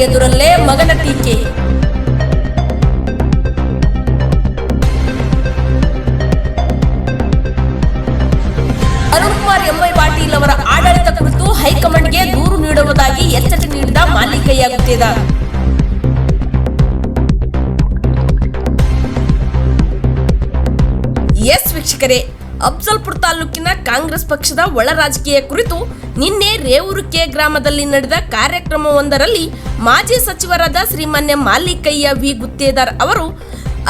ಎದುರಲ್ಲೇ ಮಗನ ಟೀಕೆ. ಅರುಣ್ಕುಮಾರ್ ಎಂವೈ ಪಾಟೀಲ್ ಅವರ ಆಡಳಿತ ಕುರಿತು ಹೈಕಮಾಂಡ್ಗೆ ದೂರು ನೀಡುವುದಾಗಿ ಎಚ್ಚರಿಕೆ ನೀಡಿದ ಮಾಲಿಕಯ್ಯ ಗುತ್ತೇದಾರ್. ಎಸ್ ವೀಕ್ಷಕರೇ, ಅಫ್ಜಲ್ಪುರ ತಾಲೂಕಿನ ಕಾಂಗ್ರೆಸ್ ಪಕ್ಷದ ಒಳ ರಾಜಕೀಯ ಕುರಿತು ನಿನ್ನೆ ರೇವೂರು ಕೆ ಗ್ರಾಮದಲ್ಲಿ ನಡೆದ ಕಾರ್ಯಕ್ರಮವೊಂದರಲ್ಲಿ ಮಾಜಿ ಸಚಿವರಾದ ಶ್ರೀಮಾನ್ಯ ಮಾಲಿಕಯ್ಯ ವಿ ಗುತ್ತೇದಾರ್ ಅವರು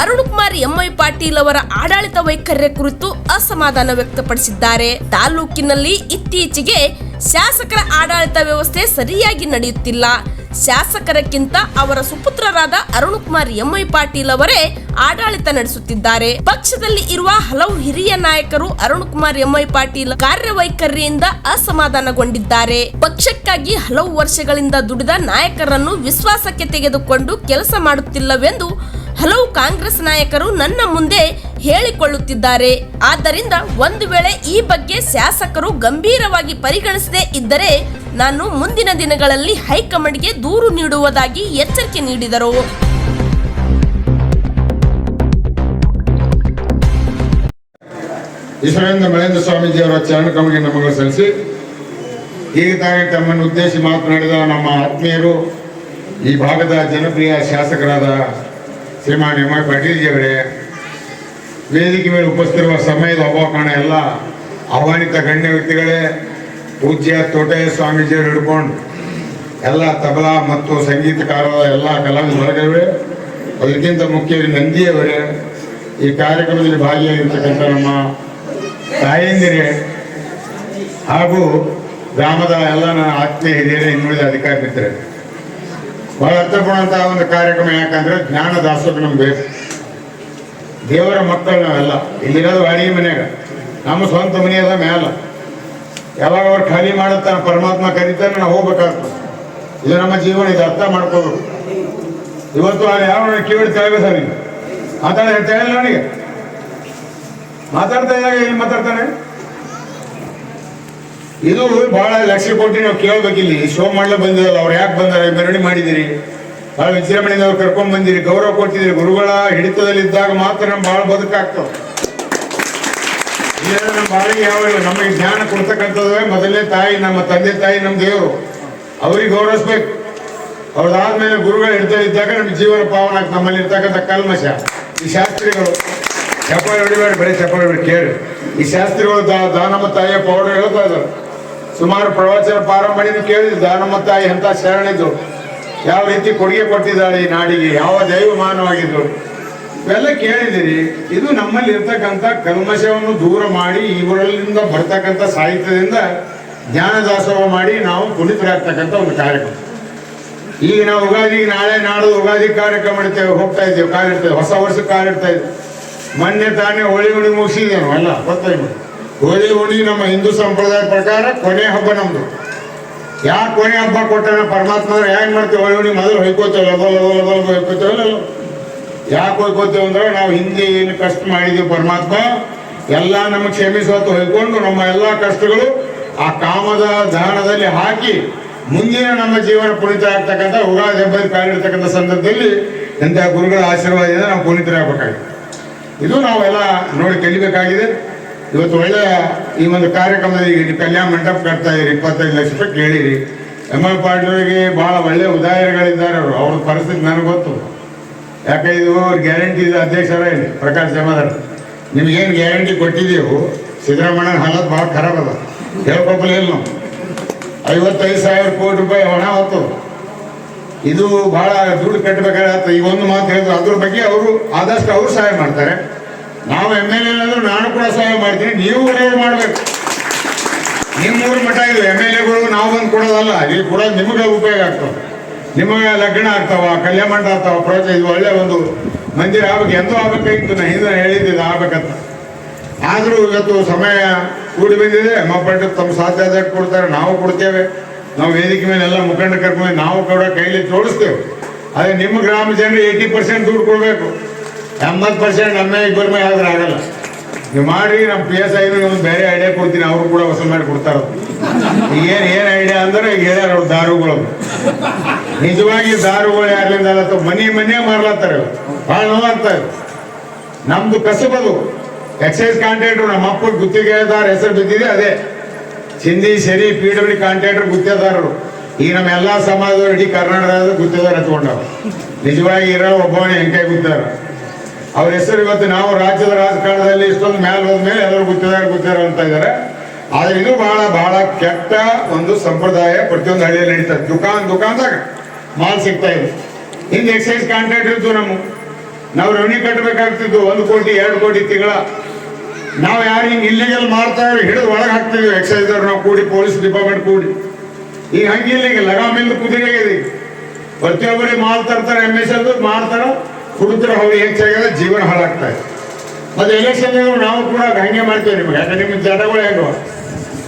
ಅರುಣ್ಕುಮಾರ್ ಎಂವೈ ಪಾಟೀಲ್ ಅವರ ಆಡಳಿತ ವೈಖರಿ ಕುರಿತು ಅಸಮಾಧಾನ ವ್ಯಕ್ತಪಡಿಸಿದ್ದಾರೆ. ತಾಲೂಕಿನಲ್ಲಿ ಇತ್ತೀಚೆಗೆ ಶಾಸಕರ ಆಡಳಿತ ವ್ಯವಸ್ಥೆ ಸರಿಯಾಗಿ ನಡೆಯುತ್ತಿಲ್ಲ. ಶಾಸಕರಕ್ಕಿಂತ ಅವರ ಸುಪುತ್ರರಾದ ಅರುಣ್ಕುಮಾರ್ ಎಂವೈ ಪಾಟೀಲ್ ಅವರೇ ಆಡಳಿತ ನಡೆಸುತ್ತಿದ್ದಾರೆ. ಪಕ್ಷದಲ್ಲಿ ಇರುವ ಹಲವು ಹಿರಿಯ ನಾಯಕರು ಅರುಣ್ಕುಮಾರ್ ಎಂವೈ ಪಾಟೀಲ್ ಕಾರ್ಯವೈಖರಿಯಿಂದ ಅಸಮಾಧಾನಗೊಂಡಿದ್ದಾರೆ. ಪಕ್ಷಕ್ಕಾಗಿ ಹಲವು ವರ್ಷಗಳಿಂದ ದುಡಿದ ನಾಯಕರನ್ನು ವಿಶ್ವಾಸಕ್ಕೆ ತೆಗೆದುಕೊಂಡು ಕೆಲಸ ಮಾಡುತ್ತಿಲ್ಲವೆಂದು ಹಲವು ಕಾಂಗ್ರೆಸ್ ನಾಯಕರು ನನ್ನ ಮುಂದೆ ಹೇಳಿಕೊಳ್ಳುತ್ತಿದ್ದಾರೆ. ಆದ್ದರಿಂದ ಒಂದು ವೇಳೆ ಈ ಬಗ್ಗೆ ಶಾಸಕರು ಗಂಭೀರವಾಗಿ ಪರಿಗಣಿಸದೇ ಇದ್ದರೆ ನಾನು ಮುಂದಿನ ದಿನಗಳಲ್ಲಿ ಹೈಕಮಾಂಡ್ಗೆ ದೂರು ನೀಡುವುದಾಗಿ ಎಚ್ಚರಿಕೆ ನೀಡಿದರು. ಈಶ್ವರೇಂದ್ರ ಮಹೇಂದ್ರ ಸ್ವಾಮೀಜಿಯವರ ಚರಣಕಮಲಕ್ಕೆ ನಮಗಳು ಸಲ್ಲಿಸಿ ಈಗ ತಾನೇ ತಮ್ಮನ್ನು ಉದ್ದೇಶಿಸಿ ಮಾತನಾಡಿದ ನಮ್ಮ ಆತ್ಮೀಯರು, ಈ ಭಾಗದ ಜನಪ್ರಿಯ ಶಾಸಕರಾದ ಶ್ರೀಮಾನ್ ಎಂವೈ ಪಾಟೀಲ್ಜಿಯವರೇ, ವೇದಿಕೆ ಮೇಲೆ ಉಪಸ್ಥಿತಿರುವ ಸಮಯದ ಅಭಾವ ಕಾರಣ ಎಲ್ಲ ಆಹ್ವಾನಿತ ಗಣ್ಯ ವ್ಯಕ್ತಿಗಳೇ, ಪೂಜ್ಯ ತೋಟಯ್ಯ ಸ್ವಾಮೀಜಿಯವರು ಹಿಡ್ಕೊಂಡು ಎಲ್ಲ ತಬಲಾ ಮತ್ತು ಸಂಗೀತಕಾರರ ಎಲ್ಲ ಕಲಾವಿದ ವರ್ಗಗಳೇ, ಅದಕ್ಕಿಂತ ಮುಖ್ಯವಾಗಿ ನಂದಿಯವರೇ, ಈ ಕಾರ್ಯಕ್ರಮದಲ್ಲಿ ಭಾಗಿಯಾಗಿರ್ತಕ್ಕಂಥ ನಮ್ಮ ತಾಯಂದಿರೇ ಹಾಗೂ ಗ್ರಾಮದ ಎಲ್ಲ ನನ್ನ ಆತ್ಮೀಯ ಹಿರಿಯರೇ, ಇನ್ನುಳಿದ ಅಧಿಕಾರಿ ಮಿತ್ರರೇ, ಬಹಳ ಅರ್ಥಪೂರ್ಣಂತಹ ಒಂದು ಕಾರ್ಯಕ್ರಮ. ಯಾಕಂದ್ರೆ ಜ್ಞಾನ ದಾಸೋಹ ನಮ್ಗೆ ಬೇಕು. ದೇವರ ಮಕ್ಕಳು ನಾವೆಲ್ಲ ಇಲ್ಲಿರೋದು ಬಾಡಿಗೆ ಮನೆಯಾಗ, ನಮ್ಮ ಸ್ವಂತ ಮನೆಯದ ಮ್ಯಾಲ ಯಾವಾಗ ಅವ್ರು ಖಾಲಿ ಮಾಡುತ್ತಾನೆ ಪರಮಾತ್ಮ ಕರೀತಾನೆ, ನಾವು ಹೋಗ್ಬೇಕಾಗ್ತದೆ. ಇದು ನಮ್ಮ ಜೀವನ, ಇದು ಅರ್ಥ ಮಾಡ್ಕೋಬೇಕು. ಇವತ್ತು ಅಲ್ಲಿ ಯಾವ ಕಿವಿಡ್ ತೇಳಬೇಕು ಸರ್, ನೀನು ಮಾತಾಡ ನನಗೆ ಮಾತಾಡ್ತಾ ಇದ್ದಾಗ ಏನು ಮಾತಾಡ್ತಾನೆ. ಇದು ಬಹಳ ಲಕ್ಷ್ಯ ಕೊಟ್ಟು ನಾವು ಕೇಳಬೇಕಿಲ್ಲಿ. ಶೋ ಮಾಡ್ಲೇ ಬಂದಿರಲ್ಲ, ಅವ್ರು ಯಾಕೆ ಬಂದಾರೆ, ಮೆರವಣಿಗೆ ಮಾಡಿದಿರಿ, ಬಹಳ ವಿಜೃಂಭಣೆಯಿಂದ ಅವ್ರು ಕರ್ಕೊಂಡ್ ಬಂದಿರಿ, ಗೌರವ ಕೊಟ್ಟಿದ್ದೀರಿ. ಗುರುಗಳ ಹಿಡಿತದಲ್ಲಿದ್ದಾಗ ಮಾತ್ರ ನಮ್ಮ ಬಹಳ ಬದುಕಾಗ್ತವೆ. ಇಲ್ಲ ನಮ್ಮ ಬಾಳಿಗೆ ಯಾವಿಲ್ಲ. ನಮಗೆ ಜ್ಞಾನ ಕೊಡ್ತಕ್ಕಂಥದ್ದು ಮೊದಲನೇ ತಾಯಿ, ನಮ್ಮ ತಂದೆ ತಾಯಿ, ನಮ್ಮ ದೇವರು, ಅವ್ರಿಗೆ ಗೌರವಿಸ್ಬೇಕು. ಅವ್ರದಾದ್ಮೇಲೆ ಗುರುಗಳ ಹಿಡಿತದಲ್ಲಿದ್ದಾಗ ನಮ್ಮ ಜೀವನ ಪಾವನ. ನಮ್ಮಲ್ಲಿ ಇರ್ತಕ್ಕಂಥ ಕಲ್ಮಶ ಈ ಶಾಸ್ತ್ರಿಗಳು ಚಪ್ಪಾಳೆ ಹೊಡಿಬೇಡಿ, ಬರೀ ಚಪ್ಪಾಳೆ ಹೊಡಿ ಕೇಳಿ. ಈ ಶಾಸ್ತ್ರಿಗಳು ದಾನಮ್ಮ ತಾಯಿಯ ಪೌಡ ಹೇಳ್ತಾ ಇದ್ದಾರೆ. ಸುಮಾರು ಪ್ರವಚನ ಪಾರಂಪರ್ಯ ಕೇಳಿದ್ರು. ದಾನಮ್ಮ ತಾಯಿ ಅಂತ ಶರಣಿದ್ರು, ಯಾವ ರೀತಿ ಕೊಡುಗೆ ಕೊಟ್ಟಿದ್ದಾಳೆ ಈ ನಾಡಿಗೆ, ಯಾವ ದೈವಮಾನವಾಗಿದ್ರು, ಇವೆಲ್ಲ ಕೇಳಿದಿರಿ. ಇದು ನಮ್ಮಲ್ಲಿ ಇರ್ತಕ್ಕಂಥ ಕಲ್ಮಶವನ್ನು ದೂರ ಮಾಡಿ ಇವರಲ್ಲಿಂದ ಬರ್ತಕ್ಕಂಥ ಸಾಹಿತ್ಯದಿಂದ ಜ್ಞಾನ ದಾಸೋಹ ಮಾಡಿ ನಾವು ಪುನೀತರಾಗ್ತಕ್ಕಂಥ ಒಂದು ಕಾರ್ಯಕ್ರಮ. ಈಗ ನಾವು ಯುಗಾದಿ, ನಾಳೆ ನಾಡು ಯುಗಾದಿ ಕಾರ್ಯಕ್ರಮ ಇಡ್ತೇವೆ, ಹೋಗ್ತಾ ಇದ್ದೇವೆ, ಕಾಲಿಡ್ತೇವೆ, ಹೊಸ ವರ್ಷಕ್ಕೆ ಕಾಲಿಡ್ತಾ ಇದ್ದೇವೆ. ಮೊನ್ನೆ ತಾನೇ ಹೋಳಿ ಹುಣ್ಣಿ ಮುಗಿಸಿದ್ದೇನು ಅಲ್ಲ, ಗೊತ್ತಾಯ್ತು. ಹೋಳಿ ಹುಣ್ಣಿ ನಮ್ಮ ಹಿಂದೂ ಸಂಪ್ರದಾಯ ಪ್ರಕಾರ ಕೊನೆ ಹಬ್ಬ ನಮ್ದು. ಯಾಕೆ ಕೊನೆ ಹಬ್ಬ ಕೊಟ್ಟಾನ ಪರಮಾತ್ಮ? ಹೆಂಗ್ ಮಾಡ್ತೇವೆ? ಹೋಳಿ ಹುಣ್ಣಿ ಮೊದಲು ಹೊಯ್ಕೋತೇವೆ, ಹೊಯ್ಕೋತೇವಲ್ಲ. ಯಾಕೆ ಹೊಯ್ಕೋತೇವೆ ಅಂದ್ರೆ ನಾವು ಹಿಂದೆ ಏನು ಕಷ್ಟ ಮಾಡಿದೀವಿ ಪರಮಾತ್ಮ ಎಲ್ಲ ನಮಗೆ ಕ್ಷಮಿಸುವತ್ತು ಹೊಯ್ಕೊಂಡು ನಮ್ಮ ಎಲ್ಲ ಕಷ್ಟಗಳು ಆ ಕಾಮದ ದಾನದಲ್ಲಿ ಹಾಕಿ ಮುಂದಿನ ನಮ್ಮ ಜೀವನ ಪುನೀತ ಆಗ್ತಕ್ಕಂಥ ಯುಗಾದಿ ಹಬ್ಬದ ಕಾಲಿಡ್ತಕ್ಕಂಥ ಸಂದರ್ಭದಲ್ಲಿ ಎಂಥ ಗುರುಗಳ ಆಶೀರ್ವಾದದಿಂದ ನಾವು ಪುನೀತರಾಗಬೇಕಾಗಿದೆ. ಇದು ನಾವೆಲ್ಲ ನೋಡಿ ಕಲಿಬೇಕಾಗಿದೆ. ಇವತ್ತು ಒಳ್ಳೆಯ ಈ ಒಂದು ಕಾರ್ಯಕ್ರಮದಲ್ಲಿ ಕಲ್ಯಾಣ ಮಂಟಪ ಕಟ್ತಾ ಇದ್ದೀರಿ, 25 ಲಕ್ಷ ರೂಪಾಯಿ ಕೇಳಿರಿ. ಎಂವೈ ಪಾಟೀಲ್ರಿಗೆ ಭಾಳ ಒಳ್ಳೆಯ ಉದಾಹರಣೆಗಳಿದ್ದಾರೆ. ಅವ್ರ ಪರಿಸ್ಥಿತಿ ನನಗೆ ಗೊತ್ತು. ಯಾಕೆ ಇದು ಗ್ಯಾರಂಟಿ ಇದೆ. ಅಧ್ಯಕ್ಷರ ಇಲ್ಲಿ ಪ್ರಕಾಶ್ ಜಮಾದಾರ್, ನಿಮ್ಗೇನು ಗ್ಯಾರಂಟಿ ಕೊಟ್ಟಿದ್ದೀವು, ಸಿದ್ದರಾಮಯ್ಯನ ಹಾಲತ್ ಭಾಳ ಖರಾಬ್ ಅದ, ಹೇಳ್ಕೊಪ್ಪಲೇ ಇಲ್ಲ. ನಾವು 55,000 ಕೋಟಿ ರೂಪಾಯಿ ಹಣ ಹೊತ್ತು. ಇದು ಬಹಳ ದುಡ್ಡು ಕಟ್ಟಬೇಕಾಗತ್ತೆ. ಈಗ ಒಂದು ಮಾತು ಹೇಳಿದ್ರು, ಅದ್ರ ಬಗ್ಗೆ ಅವರು ಆದಷ್ಟು ಅವರು ಸಹಾಯ ಮಾಡ್ತಾರೆ. ನಾವು MLA ಏನಾದ್ರು ನಾನು ಕೂಡ ಸಹಾಯ ಮಾಡ್ತೀನಿ, ನೀವು ಮಾಡಬೇಕು. ನಿಮ್ಮೂರು ಮಠ ಇದು MLAಗಳು ನಾವು ಬಂದು ಕೊಡೋದಲ್ಲ, ಇಲ್ಲಿ ಕೂಡ ನಿಮಗೆ ಉಪಯೋಗ ಆಗ್ತಾವ, ನಿಮಗೆ ಲಗ್ನ ಆಗ್ತಾವ, ಕಲ್ಯಾಣ ಮಂಟಪ ಆಗ್ತಾವ, ಪ್ರೋತ್ಸಾಹ. ಇದು ಒಳ್ಳೆ ಒಂದು ಮಂದಿರ ಆಗ್ಬೇಕು. ಎಂದೂ ಆಗ್ಬೇಕಾಗಿತ್ತು, ನಾ ಹಿಂದೆ ಹೇಳಿದ್ದೆ ಆಗ್ಬೇಕಂತ. ಆದರೂ ಇವತ್ತು ಸಮಯ ಕೂಡಿ ಬಂದಿದೆ. ಮಕ್ಕಳು ತಮ್ಮ ಸಾಧ್ಯ ಆದಾಗ ಕೊಡ್ತಾರೆ, ನಾವು ಕೊಡ್ತೇವೆ. ನಾವು ವೇದಿಕೆ ಮೇಲೆ ಎಲ್ಲ ಮುಖಂಡ ಕರ್ಕೊಂಡು ನಾವು ಕೂಡ ಕೈಲಿ ತೋರಿಸ್ತೇವೆ. ಅದೇ ನಿಮ್ಮ ಗ್ರಾಮ ಜನರು 80% ದುಡ್ಡು ಕೊಡಬೇಕು, 80% ನಮ್ಮ ಇಬ್ಬರ ಮೇಲೆ ಆದ್ರೆ ಆಗಲ್ಲ. ನೀವು ಮಾಡಿ. ನಮ್ಮ PSI ಒಂದು ಬೇರೆ ಐಡಿಯಾ ಕೊಡ್ತೀನಿ, ಅವರು ಕೂಡ ವಸೂಲು ಮಾಡಿ ಕೊಡ್ತಾರ. ಏನು ಐಡಿಯಾ ಅಂದ್ರೆ ಈಗ ಹೇಳ್ಯಾರ ಅವ್ರು ದಾರುಗಳು ನಿಜವಾಗಿ ದಾರುಗಳು ಯಾರ್ಲಿಂದ ಅಲ್ಲತ್ತವ ಮನೆ ಮಾರ್ಲತ್ತಾರ ಭಾಳ ನೋವಾಗ್ತಾ ಇದೆ. ನಮ್ದು ಕಸಬದು ಎಕ್ಸೈಸ್ ಕಾಂಟ್ರಾಕ್ಟರ್ ನಮ್ಮ ಅಪ್ಪ ಗುತ್ತಿಗೆದಾರ ಹೆಸರು ಬಿದ್ದಿದೆ, ಅದೇ ಸಿಂಧಿ ಸರಿ PWD ಕಾಂಟ್ರಾಕ್ಟರ್ ಗುತ್ತಿಗೆದಾರರು. ಈಗ ನಮ್ಮ ಎಲ್ಲಾ ಸಮಾಜದವರು ಇಡೀ ಕರ್ನಾಟಕದ ಗುತ್ತಿಗೆದಾರ ಹತ್ಕೊಂಡವ್ರು. ನಿಜವಾಗಿ ಇರೋ ಒಬ್ಬವನೇ ಹೆಂಕೈ ಗುತ್ತಿದಾರ. ಅವ್ರ ಹೆಸರು ಇವತ್ತು ನಾವು ರಾಜ್ಯದ ರಾಜಕಾರಣದಲ್ಲಿ ಇಷ್ಟೊಂದು ಮೇಲೆ ಹೋದ್ಮೇಲೆ ಎಲ್ಲರೂ ಗುತ್ತಿದಾರ ಅಂತ ಇದ್ದಾರೆ. ಆದ್ರೆ ಇದು ಬಹಳ ಕೆಟ್ಟ ಒಂದು ಸಂಪ್ರದಾಯ ಪ್ರತಿಯೊಂದು ಹಳ್ಳಿಯಲ್ಲಿ ನಡೀತದೆ. ದುಕಾನ್ದಾಗ ಮಾಲ್ ಸಿಗ್ತಾ ಇದೆ. ಹಿಂದೆ ಎಕ್ಸೈಸ್ ಕಾಂಟ್ರಾಕ್ಟ್ ಇತ್ತು ನಾವು ರೆವೆನ್ಯೂ ಕಟ್ಟಬೇಕಾಗ್ತಿದ್ದು 1 ಕೋಟಿ 2 ಕೋಟಿ ತಿಂಗಳ. ನಾವು ಯಾರು ಹಿಂಗೆ ಇಲ್ಲಿಗೆಲ್ ಮಾಡ್ತಾ ಹಿಡಿದು ಒಳಗೆ ಹಾಕ್ತಿದ್ವಿ ಎಕ್ಸೈಸ್ ಅವ್ರು ನಾವು ಕೂಡಿ, ಪೊಲೀಸ್ ಡಿಪಾರ್ಟ್ಮೆಂಟ್ ಕೂಡಿ. ಈಗ ಹಂಗಿಲ್ಲ, ಈಗ ಲಗಾಮಿಂದ ಕುದುರೆಗಿದೆ. ಪ್ರತಿಯೊಬ್ಬರಿಗೆ ಮಾಲ್ ತರ್ತಾರೆ, MSL ಮಾಡ್ತಾರ, ಕುಡಿದ್ರೆ ಅವ್ರಿಗೆ ಹೆಚ್ಚಾಗ್ಯದ, ಜೀವನ ಹಾಳಾಗ್ತಾ ಇದೆ. ಮತ್ತೆ ಎಲೆಕ್ಷನ್ ನಾವು ಕೂಡ ಹಂಗೆ ಮಾಡ್ತೇವೆ ನಿಮ್ಗೆ. ಯಾಕಂದ್ರೆ ನಿಮ್ಮ ಜಟಗಳು ಹೇಗೋ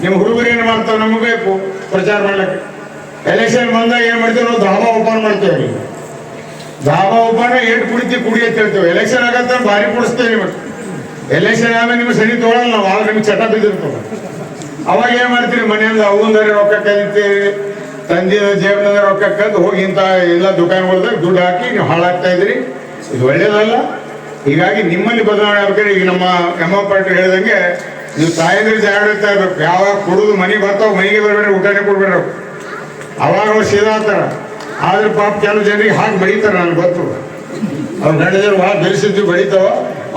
ನಿಮ್ಮ ಹುಡುಗರು ಏನು ಮಾಡ್ತಾವೆ ನಮಗೆ ಬೇಕು ಪ್ರಚಾರ ಮಾಡ್ಲಿಕ್ಕೆ. ಎಲೆಕ್ಷನ್ ಬಂದಾಗ ಏನ್ ಮಾಡ್ತೇವೆ ನಾವು ಧಾಬಾ ಓಪನ್ ಮಾಡ್ತೇವೆ. ಧಾಬಾ ಓಪನ್ ಏಟ್ ಕುಡಿ ಅಂತ ಹೇಳ್ತೇವೆ. ಎಲೆಕ್ಷನ್ ಆಗತ್ತ ಭಾರಿ ಕುಡಿಸ್ತೇವೆ ನಿಮಗೆ. ಎಲೆಕ್ಷನ್ ಆದ್ಮೇಲೆ ನಿಮ್ಗೆ ಸರಿ ತೊಗೊಳಲ್ಲ ನಾವು, ಆದ್ರೆ ನಿಮ್ಗೆ ಚಟ ಬಿದ್ದಿರ್ತವೆ. ಅವಾಗ ಏನ್ ಮಾಡ್ತೀರಿ, ಮನೆಯಿಂದ ಅವಂದರೆ ರೊಕ್ಕ ಕಲಿತೀರಿ, ತಂದಿನ ಜೇಬನ ರೊಕ್ಕ ಕದ್ದು ಹೋಗಿ ಇಂಥ ಎಲ್ಲ ದುಕಾನ್ಗಳ್ದಾಗ ದುಡ್ಡು ಹಾಕಿ ನೀವು ಹಾಳಾಗ್ತಾ ಇದ್ರಿ. ಇದು ಒಳ್ಳೇದಲ್ಲ. ಹೀಗಾಗಿ ನಿಮ್ಮಲ್ಲಿ ಬದಲಾವಣೆ ಆಗ್ಬೇಕಾದ್ರೆ ಈಗ ನಮ್ಮ ಎಮ್ಮ ಪಾಟೀಲ್ ಹೇಳಿದಂಗೆ ನೀವು ತಾಯಂದ್ರೆ ಜಾಗ್ರತೆ ಇರ್ಬೇಕು. ಯಾವಾಗ ಕುಡಿದು ಮನೆಗೆ ಬರ್ತಾವ, ಮನೆಗೆ ಬರ್ಬೇಡ್ರಿ, ಊಟನೇ ಕೊಡ್ಬೇಡ್ರಿ. ಅವಾಗ ಅವ್ರು ಸೀದಾ ಆಗ್ತಾರ. ಆದ್ರೆ ಪಾಪ ಕೆಲವು ಜನರಿಗೆ ಹಾಕಿ ಬಡಿತಾರ, ನನ್ಗೆ ಗೊತ್ತು. ಅವ್ರು ಗಂಡದರು ಭಾಳ ಬೆಳೆಸಿದ್ವಿ ಬಡಿತಾವ.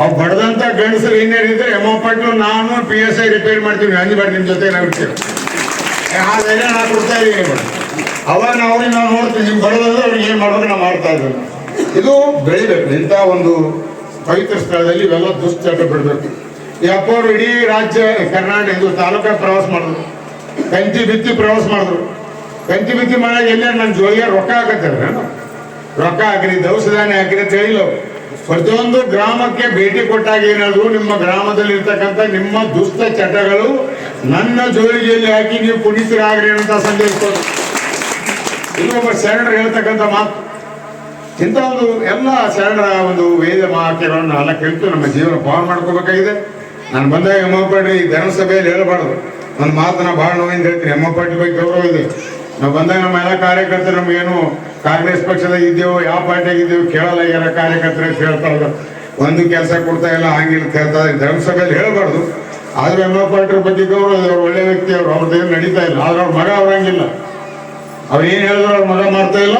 ಅವ್ರು ಬಡದಂತ ಗಂಡಸರು ಇನ್ನೇನಿದ್ರೆ ಎಮ್ಮ ಪಾಟೀಲ್ ನಾನು PSI ರಿಪೇರಿ ಮಾಡ್ತೀವಿ, ಅಂಜಬಾರ್ದು ನಿಮ್ಮ ಜೊತೆ ನಾವು ಇರ್ತೀವಿ. ಆ ಧೈರ್ಯ ನಾವು ಕೊಡ್ತಾ ಇದೀವಿ. ಅವಾಗ ನಾವು ನೋಡ್ತೀವಿ ನಿಮ್ಗೆ ಬಡದಂದ್ರೆ ಅವ್ರಿಗೆ ಏನು ಮಾಡ್ಬೇಕು ನಾವು ಮಾಡ್ತಾ ಇದ್ದೀವಿ. ಇದು ಬೆಳಿಬೇಕು. ಇಂಥ ಒಂದು ಪವಿತ್ರ ಸ್ಥಳದಲ್ಲಿ ಇವೆಲ್ಲ ದುಶ್ಚಟ ಬಿಡಬೇಕು. ಈ ಅಪ್ಪವರು ಇಡೀ ರಾಜ್ಯ ಕರ್ನಾಟಕ ಇದು ತಾಲೂಕಾ ಪ್ರವಾಸ ಮಾಡಿದ್ರು, ಕಂತಿ ಬಿತ್ತಿ ಪ್ರವಾಸ ಮಾಡಿದ್ರು. ಕಂತಿ ಬಿತ್ತಿ ಮಾಡಾಗ ಎಲ್ಲ ನನ್ನ ಜೋಲಿಗೆ ರೊಕ್ಕ ಹಾಕತ್ತೇವೆ, ರೊಕ್ಕ ಹಾಕಿರಿ, ದವಸ ಧಾನ್ಯ ಹಾಕಿರಿ ಅಂತ ಹೇಳಿಲ್ಲ. ಪ್ರತಿಯೊಂದು ಗ್ರಾಮಕ್ಕೆ ಭೇಟಿ ಕೊಟ್ಟಾಗ ಏನಾದ್ರು ನಿಮ್ಮ ಗ್ರಾಮದಲ್ಲಿ ಇರ್ತಕ್ಕಂಥ ನಿಮ್ಮ ದುಷ್ಟ ಚಟಗಳು ನನ್ನ ಜೋಳಿಗೆಯಲ್ಲಿ ಹಾಕಿ ನೀವು ಪುನೀತರಾಗ್ರಿ ಅಂತ ಸಂದೇಶ ಕೊಡು. ಇದು ಒಬ್ಬ ಶರಣರು ಹೇಳ್ತಕ್ಕಂಥ ಮಾತು. ಇಂಥ ಒಂದು ಎಲ್ಲ ಶರಣರ ಒಂದು ವೇದ ವಾಕ್ಯಗಳನ್ನು ಎಲ್ಲ ಕಲಿತು ನಮ್ಮ ಜೀವನ ಪಾವನ ಮಾಡ್ಕೋಬೇಕಾಗಿದೆ. ನಾನು ಬಂದಾಗ ಎಮ್ಮ ಪಾಟೀಲ್ ಈ ಧರ್ಮಸಭೆಯಲ್ಲಿ ಹೇಳಬಾರ್ದು, ನನ್ನ ಮಾತನ್ನ ಭಾಳ ನೋವಿಂದ ಹೇಳ್ತೀನಿ. ಎಮ್ಮ ಪಾಟೀಲ್ ಬಗ್ಗೆ ಗೌರವ ಇದೆ. ನಾವು ಬಂದಾಗ ನಮ್ಮ ಎಲ್ಲ ಕಾರ್ಯಕರ್ತರು ನಮಗೇನು ಕಾಂಗ್ರೆಸ್ ಪಕ್ಷದಾಗ ಇದ್ದೇವೆ, ಯಾವ ಪಾರ್ಟಿಯಾಗ ಇದ್ದೇವೆ ಕೇಳಲ್ಲ. ಯಾರ ಕಾರ್ಯಕರ್ತರು ಅಂತ ಹೇಳ್ತಾ ಇದ್ರು, ಒಂದು ಕೆಲಸ ಕೊಡ್ತಾ ಇಲ್ಲ, ಹಂಗಿಲ್ಲ ಹೇಳ್ತಾ ಧರ್ಮಸಭೆಯಲ್ಲಿ ಹೇಳಬಾರ್ದು. ಆದ್ರೂ ಎಮ್ಮ ಪಾಟೀಲ್ ಬಗ್ಗೆ ಗೌರವ ಇದೆ. ಅವ್ರು ಒಳ್ಳೆ ವ್ಯಕ್ತಿ, ಅವ್ರದ್ದೇನು ನಡೀತಾ ಇಲ್ಲ. ಆದ್ರೆ ಅವ್ರ ಮಗ ಅವ್ರಂಗಿಲ್ಲ. ಅವ್ರು ಏನು ಹೇಳಿದ್ರು ಅವ್ರ ಮಗ ಮಾಡ್ತಾ ಇಲ್ಲ.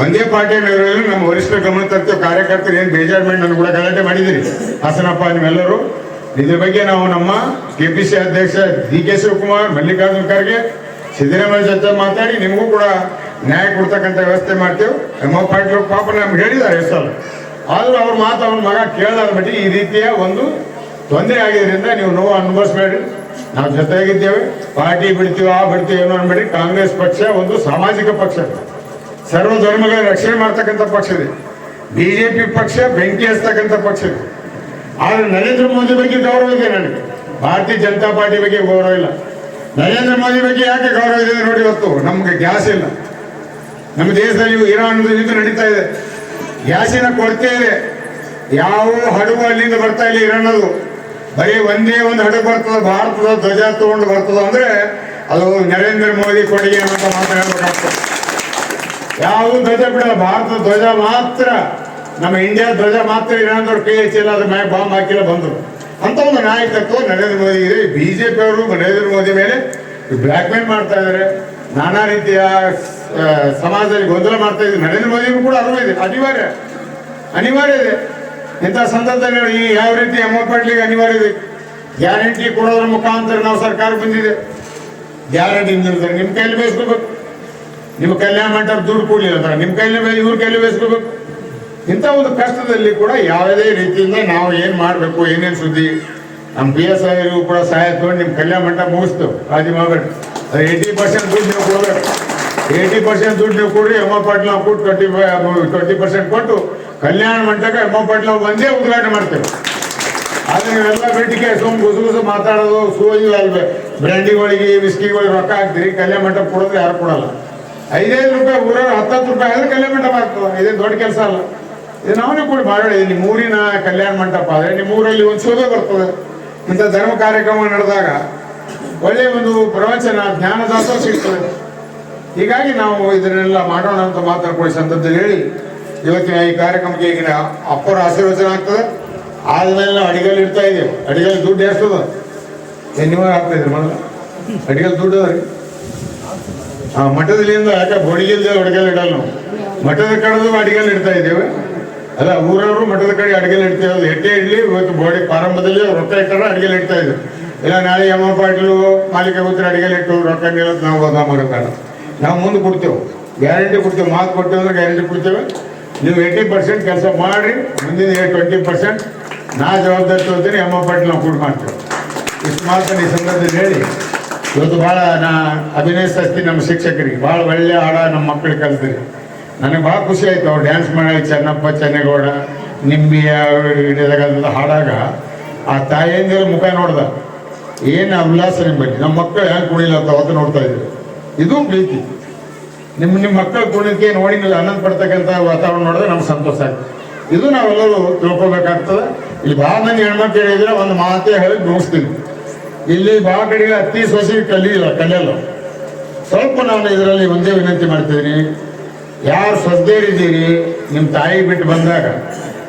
ಒಂದೇ ಪಾರ್ಟಿಯಲ್ಲಿ ನಮ್ಮ ವರಿಷ್ಠ ಗಮನ ತರ್ತೇವೆ. ಕಾರ್ಯಕರ್ತರು ಏನು ಬೇಜಾರು ಮಾಡಿ ನನ್ನ ಕೂಡ ಗಲಾಟೆ ಮಾಡಿದಿರಿ ಹಾಸನಪ್ಪ ನಿಮ್ಮೆಲ್ಲರೂ. ಇದ್ರ ಬಗ್ಗೆ ನಾವು ನಮ್ಮ KPC ಅಧ್ಯಕ್ಷ DK ಶಿವಕುಮಾರ್, ಮಲ್ಲಿಕಾರ್ಜುನ್ ಖರ್ಗೆ, ಸಿದ್ದರಾಮಯ್ಯ ಜೊತೆ ಮಾತಾಡಿ ನಿಮಗೂ ಕೂಡ ನ್ಯಾಯ ಕೊಡ್ತಕ್ಕಂಥ ವ್ಯವಸ್ಥೆ ಮಾಡ್ತೇವೆ. ಎಮ್ಮ ಪಾಟೀಲ್ ಪಾಪ ನಮ್ಗೆ ಹೇಳಿದ್ದಾರೆ ಹೆಸರು. ಆದ್ರೂ ಅವ್ರ ಮಾತು ಅವ್ರ ಮಗ ಕೇಳಲಾರ ಬಟ್ಟಿ ಈ ರೀತಿಯ ಒಂದು ತೊಂದರೆ ಆಗಿದ್ರಿಂದ ನೀವು ನೋವು ಅನುಭವಿಸ್ಬೇಡ್ರಿ. ನಾವು ಜೊತೆಗಿದ್ದೇವೆ. ಪಾರ್ಟಿ ಬಿಡ್ತೀವಿ ಬಿಡ್ತೀವಿ ಏನೋ ಅನ್ಬೇಡಿ. ಕಾಂಗ್ರೆಸ್ ಪಕ್ಷ ಒಂದು ಸಾಮಾಜಿಕ ಪಕ್ಷ, ಸರ್ವ ಧರ್ಮಗಳ ರಕ್ಷಣೆ ಮಾಡ್ತಕ್ಕಂಥ ಪಕ್ಷ ಇದೆ. BJP ಪಕ್ಷ ಬೆಂಕಿ ಹಚ್ಚತಕ್ಕಂಥ ಪಕ್ಷ ಇದೆ. ಆದ್ರೆ ನರೇಂದ್ರ ಮೋದಿ ಬಗ್ಗೆ ಗೌರವ ಇದೆ ನನಗೆ, ಭಾರತೀಯ ಜನತಾ ಪಾರ್ಟಿ ಬಗ್ಗೆ ಗೌರವ ಇಲ್ಲ. ನರೇಂದ್ರ ಮೋದಿ ಬಗ್ಗೆ ಯಾಕೆ ಗೌರವ ಇದೆ ನೋಡಿ, ಇವತ್ತು ನಮ್ಗೆ ಗ್ಯಾಸ್ ಇಲ್ಲ. ನಮ್ಮ ದೇಶದಲ್ಲಿ ಇರಾನ್ ಯುದ್ಧ ನಡೀತಾ ಇದೆ, ಗ್ಯಾಸಿನ ಕೊರತೆ ಇದೆ. ಯಾವ ಹಡಗು ಅಲ್ಲಿಂದ ಬರ್ತಾ ಇಲ್ಲ ಇರಾನದು. ಬರೀ ಒಂದೇ ಒಂದು ಹಡಗು ಬರ್ತದ, ಭಾರತದ ಧ್ವಜ ತಗೊಂಡು ಬರ್ತದ ಅಂದ್ರೆ ಅದು ನರೇಂದ್ರ ಮೋದಿ ಕೊಡುಗೆ ಅಂತ ಮಾತಾಡಬೇಕಾಗ್ತದೆ. ಯಾವ ಧ್ವಜ ಬಿಡಲ್ಲ, ಭಾರತದ ಧ್ವಜ ಮಾತ್ರ, ನಮ್ಮ ಇಂಡಿಯಾ ಧ್ವಜ ಮಾತ್ರ ಇರಾನ್ದವ್ರು ಕೈ ಹೆಚ್ಚಿಲ್ಲ, ಅದ್ರ ಮ್ಯಾಗ ಬಾಂಬ್ ಹಾಕಿಲ್ಲ ಬಂದರು ಅಂತ ಒಂದು ನಾಯಕತ್ವ ನರೇಂದ್ರ ಮೋದಿ ಇದೆ. BJP ಅವರು ನರೇಂದ್ರ ಮೋದಿ ಮೇಲೆ ಬ್ಲ್ಯಾಕ್ ಮೇಲ್ ಮಾಡ್ತಾ ಇದ್ದಾರೆ, ನಾನಾ ರೀತಿಯ ಸಮಾಜದಲ್ಲಿ ಗೊಂದಲ ಮಾಡ್ತಾ ಇದ್ದಾರೆ. ನರೇಂದ್ರ ಮೋದಿಗೂ ಕೂಡ ಅರಿವು ಇದೆ, ಅನಿವಾರ್ಯ ಇದೆ. ಇಂಥ ಸಂದರ್ಭದಲ್ಲಿ ಈ ಯಾವ ರೀತಿ ಎಮ್ಮ ಪಾಟೀಲ್ಗೆ ಅನಿವಾರ್ಯ ಇದೆ. ಗ್ಯಾರಂಟಿ ಕೊಡೋದ್ರ ಮುಖಾಂತರ ನಾವು ಸರ್ಕಾರ ಬಂದಿದೆ. ಗ್ಯಾರಂಟಿ ನಿಮ್ಮ ಕೈಲಿ ಬೇಯಿಸ್ಕೋಬೇಕು. ನಿಮ್ಮ ಕಲ್ಯಾಣ ಮಂಟಪ ದುಡ್ಡು ಕೊಡ್ಲಿಲ್ಲ ಅಂದ್ರೆ ನಿಮ್ಮ ಕೈಲಿ ಇವ್ರ ಕೈಲಿ ಬೇಯಿಸ್ಕೋಬೇಕು. ಇಂಥ ಒಂದು ಕಷ್ಟದಲ್ಲಿ ಕೂಡ ಯಾವುದೇ ರೀತಿಯಿಂದ ನಾವು ಏನು ಮಾಡಬೇಕು, ಏನೇನು ಸುದ್ದಿ ನಮ್ಮ PSI ಕೂಡ ಸಹಾಯ ತಗೊಂಡು ನಿಮ್ಮ ಕಲ್ಯಾಣ ಮಂಟಪ ಮುಗಿಸ್ತೇವೆ, ರಾಜಿ ಮಾಡಬೇಡಿ. 80% ದುಡ್ಡು ನೀವು ಕೊಡಬೇಕು. 80% ದುಡ್ಡು ನೀವು ಕೊಡ್ರಿ. ಎಮ್ಮ ಪಾಟೀಲ್ ನಾವು ಕೊಟ್ಟು 20% ಕೊಟ್ಟು ಕಲ್ಯಾಣ ಮಂಟಪ ಎಮ್ಮ ಪಾಟೀಲ್ ನಾವು ಒಂದೇ ಉದ್ಘಾಟನೆ ಮಾಡ್ತೇವೆ. ಆದ್ರೆ ನೀವೆಲ್ಲ ಬೇಟಿಗೆ ಗುಸು ಮಾತಾಡೋದು, ಸೂಜಿ ಬ್ರ್ಯಾಂಡಿಗಳಿಗೆ ವಿಸ್ಕಿಗಳಿಗೆ ರೊಕ್ಕ ಹಾಕ್ತೀರಿ, ಕಲ್ಯಾಣ ಮಂಟಪ ಕೊಡೋದ್ರೆ ಯಾರು ಕೊಡಲ್ಲ. 5-5 ರೂಪಾಯಿ ಊರವ್ರು 10 ರೂಪಾಯಿ ಆದ್ರೆ ಕಲ್ಯಾಣ ಮಂಟಪ ಆಗ್ತದೆ. ಇದೇನು ದೊಡ್ಡ ಕೆಲಸ ಅಲ್ಲ. ಇದು ನಾವೇ ಕೂಡ ಮಾಡೋಣ. ನಿಮ್ಮ ಊರಿನ ಕಲ್ಯಾಣ ಮಂಟಪ ಆದರೆ ನಿಮ್ಮ ಊರಲ್ಲಿ ಒಂದು ಶೋಭೆ ಬರ್ತದೆ. ಇಂಥ ಧರ್ಮ ಕಾರ್ಯಕ್ರಮ ನಡೆದಾಗ ಒಳ್ಳೆಯ ಒಂದು ಪ್ರವಚನ ಜ್ಞಾನದಾಸ ಸಿಗ್ತದೆ. ಹೀಗಾಗಿ ನಾವು ಇದನ್ನೆಲ್ಲ ಮಾಡೋಣ ಅಂತ ಮಾತಾಡ್ಕೊಳ್ಳಿ ಸಂದರ್ಭದಲ್ಲಿ ಹೇಳಿ ಇವತ್ತಿನ ಈ ಕಾರ್ಯಕ್ರಮಕ್ಕೆ ಈಗಿನ ಅಪ್ಪರ ಆಶೀರ್ವಚನ ಆಗ್ತದೆ. ಆದ್ಮೇಲೆ ನಾವು ಅಡಿಗೆಲ್ಲಿ ಇಡ್ತಾ ಇದ್ದೇವೆ. ಅಡಿಗೆಲ್ಲಿ ದುಡ್ಡು ಎಷ್ಟದ ನೀವು ಆಗ್ತಾ ಇದ್ರಿ ಮೊದಲು ಅಡಿಗೆಲ್ಲಿ ದುಡ್ಡು ಅದ ರೀ. ಮಠದಲ್ಲಿಂದ ಯಾಕೆ ಬೊಡಿಗಿಲ್ದೆ ಅಡಿಗೆಲ್ಲಿ ಇಡಲ್ಲ ನಾವು. ಮಠದ ಕಡೆದು ಅಡಿಗೆಲ್ಲಿ ಇಡ್ತಾ ಇದ್ದೇವೆ. ಅಲ್ಲ ಊರವರು ಮಠದ ಕಡೆ ಅಡಿಗೆಲ್ಲಿ ಇಡ್ತೇವೆ. ಎಟ್ಟೆ ಇಡ್ಲಿ ಇವತ್ತು ಬೋಡಿ ಪ್ರಾರಂಭದಲ್ಲಿ ರೊಕ್ಕ ಇಟ್ಟಾರ ಅಡಿಗೆಲ್ಲಿ ಇಡ್ತಾ ಇದ್ರು. ಇಲ್ಲ ನಾಳೆ ಎಮ್ಮ ಪಾಟೀಲು ಮಾಲಿಕ ಕೂತ್ರೆ ಅಡಿಗೆಲ್ಲಿ ಇಟ್ಟು ರೊಕ್ಕ ನಿಲ್ಲತ್ ನಾವು ಬದಲ ಮಾಡೋಕ್ಕಾಗ. ನಾವು ಮುಂದೆ ಕೊಡ್ತೇವೆ, ಗ್ಯಾರಂಟಿ ಕೊಡ್ತೇವೆ. ಮಾತು ಕೊಟ್ಟೇವೆ ಅಂದ್ರೆ ಗ್ಯಾರಂಟಿ ಕೊಡ್ತೇವೆ. ನೀವು 80% ಕೆಲಸ ಮಾಡಿ, ಮುಂದಿನ 20% ನಾ ಜವಾಬ್ದಾರಿ ತಗೋತೀನಿ. ಎಮ್ಮ ಪಾಟೀಲ್ ನಾವು ಕೂಡ ಮಾಡ್ತೇವೆ. ಇಷ್ಟು ಮಾತನ್ನು ಈ ಸಂದರ್ಭದಲ್ಲಿ ಹೇಳಿ ಇವತ್ತು ಭಾಳ ನಾ ಅಭಿನಯಿಸ್ತೀನಿ ನಮ್ಮ ಶಿಕ್ಷಕರಿಗೆ. ಭಾಳ ಒಳ್ಳೆ ಹಾಡ ನಮ್ಮ ಮಕ್ಕಳಿಗೆ ಕಲ್ತೀರಿ. ನನಗೆ ಭಾಳ ಖುಷಿ ಆಯಿತು. ಅವ್ರು ಡ್ಯಾನ್ಸ್ ಮಾಡಿ ಚೆನ್ನಪ್ಪ ಚೆನ್ನೇಗೌಡ ನಿಂಬಿಯ ಹಿಡಿದಾಗ ಹಾಡಾಗ ಆ ತಾಯಿಯಿಂದ ಮುಖ ನೋಡ್ದ ಏನು ಉಲ್ಲಾಸ ನಿಂಬಲ್ಲಿ. ನಮ್ಮ ಮಕ್ಕಳು ಹ್ಯಾಂಗೆ ಕುಣಿಲ್ಲ ಅಂತ ಅವತ್ತು ನೋಡ್ತಾ ಇದ್ರು. ಇದು ಪ್ರೀತಿ. ನಿಮ್ಮ ಮಕ್ಕಳ ಕುಣಿಕೆ ನೋಡಿ ನೀವು ಆನಂದ ಪಡ್ತಕ್ಕಂಥ ವಾತಾವರಣ ನೋಡಿದ್ರೆ ನಮ್ಗೆ ಸಂತೋಷ ಆಗ್ತದೆ. ಇದು ನಾವೆಲ್ಲರೂ ತಿಳ್ಕೊಬೇಕಾಗ್ತದೆ. ಇಲ್ಲಿ ಭಾಳ ಮಂದಿ ಹೆಣ್ಮಕ್ಳು ಹೇಳಿದ್ರೆ ಒಂದು ಮಾತೇ ಹೇಳಿ ಮುಗಿಸ್ತೀನಿ. ಇಲ್ಲಿ ಭಾಳ ಕಡೆಗೆ ಅತ್ತಿ ಸೊಸಿ ಕಲಿಯಲ್ಲ. ಸ್ವಲ್ಪ ನಾನು ಇದರಲ್ಲಿ ಒಂದೇ ವಿನಂತಿ ಮಾಡ್ತಿದ್ದೀನಿ. ಯಾರು ಸೊಸೆಯರಿದ್ದೀರಿ, ನಿಮ್ಮ ತಾಯಿ ಬಿಟ್ಟು ಬಂದಾಗ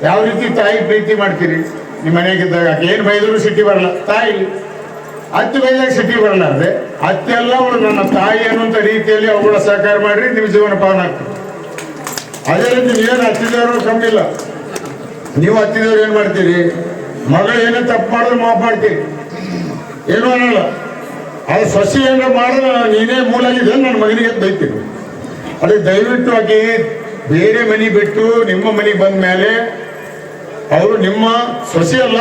ಯಾವ ರೀತಿ ತಾಯಿ ಪ್ರೀತಿ ಮಾಡ್ತೀರಿ. ನಿಮ್ಮ ಮನೆಯಾಗಿದ್ದಾಗ ಏನು ಬೈದರೂ ಸಿಟ್ಟಿ ಬರಲ್ಲ. ತಾಯಿ ಅತ್ತಿ ಬೈದಾಗ ಸಿಟ್ಟಿ ಬರಲ್ಲ. ಅದೇ ಅತ್ತೆಲ್ಲ ಅವಳು ನನ್ನ ತಾಯಿ ಅನ್ನುವಂಥ ರೀತಿಯಲ್ಲಿ ಅವುಗಳ ಸಹಕಾರ ಮಾಡ್ರಿ, ನಿಮ್ಮ ಜೀವನ ಪಾವನ ಆಗ್ತದೆ. ಅದೇ ರೀತಿ ನೀವೇನು ಹತ್ತಿದವರು ಕಮ್ಮಿ ಇಲ್ಲ. ನೀವು ಹತ್ತಿದವ್ರು ಏನು ಮಾಡ್ತೀರಿ, ಮಗಳು ಏನೇ ತಪ್ಪು ಮಾಡಿದ್ರೆ ಮಾಫ್ ಮಾಡ್ತೀರಿ, ಏನೂ ಅನ್ನಲ್ಲ. ಅದು ಸೊಸಿ ಏನಾರ ಮಾಡಿದ್ರೆ ನೀನೇ ಮೂಲಾಗಿದೆ ನನ್ನ ಮಗನಿಗೆ ಬೈತೀನಿ. ಅದೇ ದಯವಿಟ್ಟು ಆಕೆ ಬೇರೆ ಮನೆ ಬಿಟ್ಟು ನಿಮ್ಮ ಮನೆಗೆ ಬಂದ ಮೇಲೆ ಅವರು ನಿಮ್ಮ ಸೊಸೆ ಅಲ್ಲ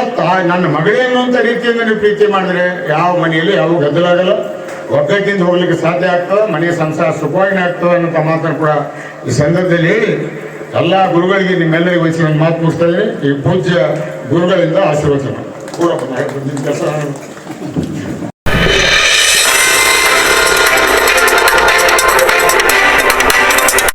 ನನ್ನ ಮಗಳೇ ಅನ್ನುವಂಥ ರೀತಿಯಿಂದ ನೀವು ಪ್ರೀತಿ ಮಾಡಿದ್ರೆ ಯಾವ ಮನೆಯಲ್ಲಿ ಯಾವ ಗದ್ದಲಾಗಲ್ಲ, ಒಗ್ಗಟ್ಟಿಂದ ಹೋಗ್ಲಿಕ್ಕೆ ಸಾಧ್ಯ ಆಗ್ತದೆ. ಮನೆಯ ಸಂಸಾರ ಸುಖವಾಗಿ ಆಗ್ತದೆ ಅನ್ನೋಂಥ ಮಾತನ್ನು ಕೂಡ ಈ ಸಂದರ್ಭದಲ್ಲಿ ಹೇಳಿ ಎಲ್ಲ ಗುರುಗಳಿಗೆ ನಿಮ್ಮೆಲ್ಲರಿಗೂ ವಹಿಸಿ ಒಂದು ಮಾತು ಮುಗಿಸ್ತಾ ಇದ್ದೀನಿ. ಈ ಪೂಜ್ಯ ಗುರುಗಳಿಂದ ಆಶೀರ್ವಚನ ಕೂಡ ಕೆಲಸ